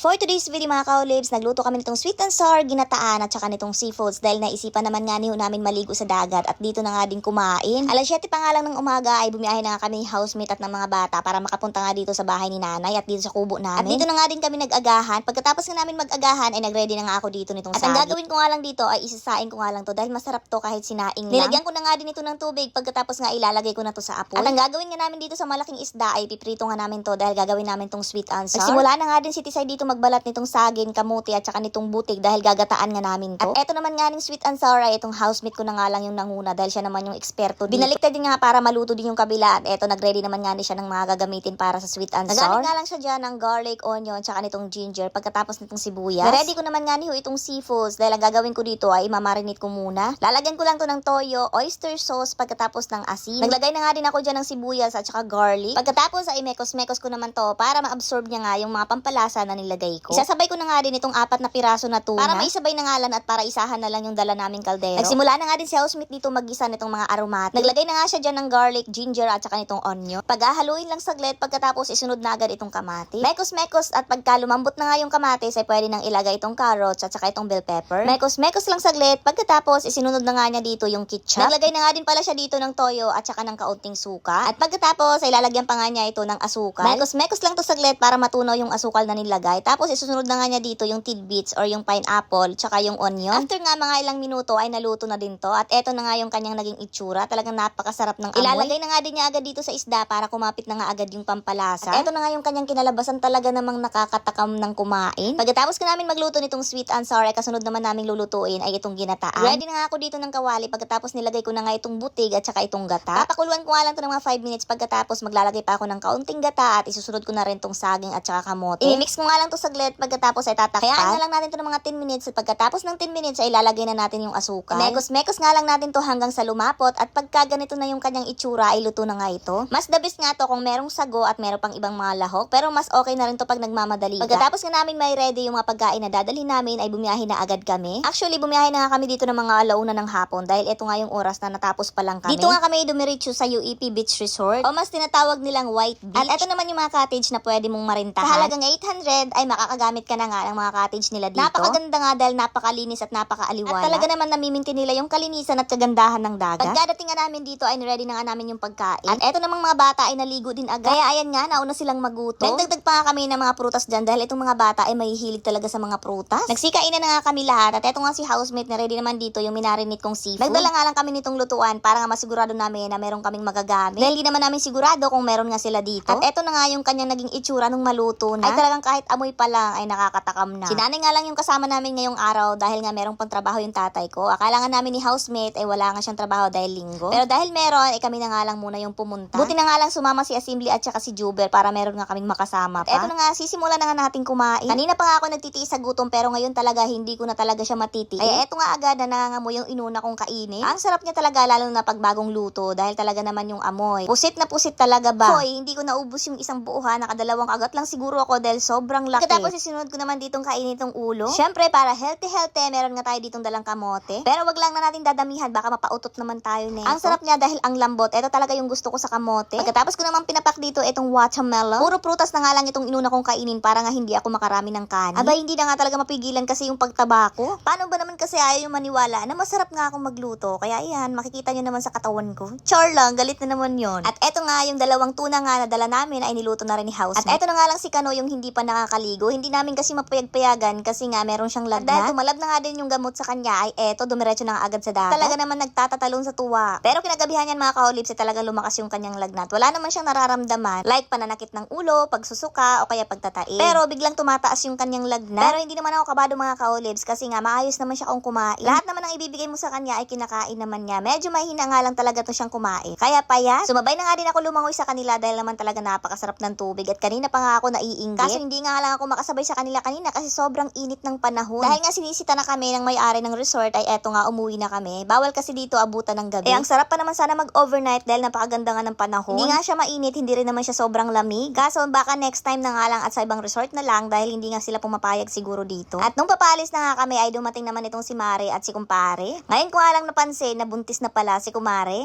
For today's video mga kaolibs, nagluto kami nitong sweet and sour, ginataan at saka nitong seafoods dahil naisipan naman nga niyo namin maligo sa dagat at dito na nga din kumain. Alas 7 pa nga lang ng umaga ay bumiyahe na nga kami housemate at ng mga bata para makapunta nga dito sa bahay ni nanay at dito sa kubo namin. At dito na nga din kami nag-agahan. Pagkatapos nga namin mag-agahan ay nagready na nga ako dito nitong saging. At ang gagawin ko nga lang dito ay isasaing ko nga lang to dahil masarap to kahit sinaing lang. Nilagyan ko na nga din ito ng tubig pagkatapos nga ilalagay ko na to sa apoy. At ang gagawin nga namin dito sa malaking isda ay piprito nga namin to dahil gagawin namin tong sweet and sour. Nagsimula na nga din si Tisay dito magbalat nitong saging, kamuti at saka nitong butig dahil gagataan nga namin to. At eto naman nga ning sweet and sour ay itong housemate ko na nga lang yung nanguna dahil siya naman yung eksperto dito. Binaliktad din nga para maluto din yung kabila at eto nagready naman nga din siya ng mga gagamitin para sa sweet and sour. Nagamit nga lang siya dyan ng garlic, onion, tsaka nitong ginger pagkatapos nitong sibuyas. Ready ko naman nga niyo itong seafoods dahil ang gagawin ko dito ay imamarinate ko muna. Lalagyan ko lang to ng toyo, oyster sauce pagkatapos ng asin. Naglagay na nga din ako dyan ng sibuyas at saka garlic. Pagkatapos ay mekos-mekos ko naman to para ma-absorb niya nga yung mga pampalasa na nilagay ko. Isasabay ko na nga din itong 4 na piraso na tuna para maisabay na nga lang at para isahan na lang yung dala naming kaldero. Nagsimula na nga din si housemate dito mag-isa nitong mga aromatic. Naglagay na nga siya dyan ng garlic, ginger at saka nitong onion. Paghahaluin lang saglit pagkatapos isunod na agad itong kamatis. Mekos-mekos at pagka lumambot na nga yung kamatis ay pwede nang ilagay itong carrots at saka itong bell pepper. Mekos-mekos lang saglit pagkatapos isinunod na nga niya dito yung ketchup. Naglagay na nga din pala siya dito ng toyo at saka ng kaunting suka. At pagkatapos ay lalagyan pa nga niya ito ng asukal. Mekos-mekos lang to saglit para matunaw yung asukal na nilagay. Tapos isunod na nga niya dito yung tidbits or yung pineapple tsaka yung onion. After nga mga ilang minuto ay naluto na din to at eto na nga yung kanyang naging itsura. Talagang napakasarap ng amoy. Ilalagay na nga din niya agad dito sa isda para kumapit na nga agad yung pampalasa. At eto na nga yung kanyang kinalabasan, talaga namang nakakatakam ng kumain. Pagkatapos ko namin magluto nitong sweet and sour ay kasunod naman naming lulutuin ay itong ginataan. Ready na nga ako dito ng kawali pagkatapos nilagay ko na nga itong butig at saka itong gata. Papakuluan ko nga lang to ng mga 5 minutes pagkatapos maglalagay pa ako ng kaunting gata at isusunod ko na rin tong saging at saka kamote. I-mix ko nga lang to saglit pagkatapos ay tatakpan. Kayaan na lang natin to ng mga 10 minutes at pagkatapos ng 10 minutes ay lalagay na natin yung asukal. Mekos-mekos nga lang natin to hanggang sa lumapot at pagka ganito na yung kanyang itsura ay luto na nga ito. Mas the best nga to kung merong sago at meron pang ibang mga lahok pero mas okay na rin to pag nagmamadali ka. Pagkatapos nga namin may ready yung mga pagkain na dadalhin namin ay bumiyahe na agad kami. Actually bumiyahe na nga kami dito ng mga alauna ng hapon dahil ito nga yung oras na natapos pa lang kami. Dito nga kami dumiretso sa UEP Beach Resort o mas tinatawag nilang White Beach. At ito naman yung mga cottage na pwede mong marintahan. Sa halagang 800 ay makakagamit ka na nga ng mga cottage nila dito. Napakaganda nga dahil napakalinis at napakaaliwala. At talaga naman namiminti nila yung kalinisan at kagandahan ng dagat. Pagkadating nga namin dito ay ready na nga namin yung pagkain. At eto namang mga bata ay naligo din agad. Kaya ayan nga, nauna silang magutom. Nagdagdag pa nga kami ng mga prutas dyan dahil itong mga bata ay mahihilig talaga sa mga prutas. Nagsikainan na nga kami lahat at eto nga si housemate na ready naman dito yung minarinate kong seafood. Nagdala nga lang kami nitong lutuan para nga masigurado namin na meron kaming magagamit. Dahil di naman namin sigurado kung meron nga sila dito. At eto na nga yung kanyang naging itsura nung maluto na. Ay talagang kahit amoy pa lang ay nakakatakam na. Si nanay nga lang yung kasama namin ngayong araw dahil nga merong pang trabaho yung tatay ko. Akala nga namin ni housemate ay wala nga siyang trabaho dahil linggo. Pero dahil meron, ay kami na nga lang muna yung pumunta. Buti na nga lang sumama si Assembly at saka si Juber para meron nga kaming makasama pa. At eto na nga, sisimula na nga natin kumain. Kanina pa nga ako nagtitiis sa gutom pero ngayon talaga hindi ko na talaga siya matitiis. Ay eto nga agad na nangangamoy yung inuna kong kainin. Ang sarap niya talaga lalo na pag bagong luto dahil talaga naman yung amoy. Pusit na pusit talaga ba? Hoy, hindi ko naubos yung isang buo ha. Nakadalawang kagat lang siguro ako dahil sobrang laki. Tapos isunod ko naman ditong kainin itong ulo. Syempre para healthy meron nga tayo ditong dalang kamote. Pero wag lang na natin dadamihan baka mapautot naman tayo nito. Ang sarap niya dahil ang lambot. Ito talaga yung gusto ko sa kamote. Pagkatapos ko naman pinapak dito itong watermelon. Puro prutas na nga lang itong inuna kong kainin para nga hindi ako makarami ng kanin. Aba hindi na nga talaga mapigilan kasi yung pagtaba ko. Paano ba naman kasi ayaw yung maniwala na masarap nga akong magluto. Kaya iyan, makikita nyo naman sa katawan ko. Char lang, galit na naman yon. At eto nga yung dalawang tuna nga na dala namin ay niluto na rin ni housemate. At eto na nga lang si Kano yung hindi pa nakakaligo. Hindi namin kasi mapayag-payagan kasi nga meron siyang lagnat. Dahil tumalab na nga din yung gamot sa kanya ay eto dumiretso na nga agad sa dagat. Talaga naman nagtatatalon sa tuwa. Pero kinagabihan yan mga kaolips ay talagang lumakas yung kanyang lagnat. Wala naman siyang nararamdaman like pananakit ng ulo, pagsusuka o kaya pagtatai. Pero biglang tumataas yung kanyang lagnat. Pero hindi naman ako kabado mga kaolips kasi nga maayos naman siya kung kumain. Lahat naman ang ibibigay mo sa kanya ay kinakain naman niya. Medyo mahina nga lang talaga to siyang kumain. Kaya pa yan, sumabay na nga din ako lumangoy sa kanila dahil naman talaga napakasarap ng tubig at kanina pa nga ako naiinggit. Kaso hindi nga lang ako makasabay sa kanila kanina kasi sobrang init ng panahon. Dahil nga sinisita na kami ng may-ari ng resort ay eto nga umuwi na kami. Bawal kasi dito abutan ng gabi. Eh ang sarap pa naman sana mag-overnight dahil napakaganda nga ng panahon. Hindi nga siya mainit, hindi rin naman siya sobrang lamig. Kaso baka next time na nga lang at sa ibang resort na lang dahil hindi nga sila pumapayag siguro dito. At nung papalis na nga kami ay dumating naman itong si Mare at si Kumpare. Ngayon ko nga lang napansin na buntis na pala si Kumare.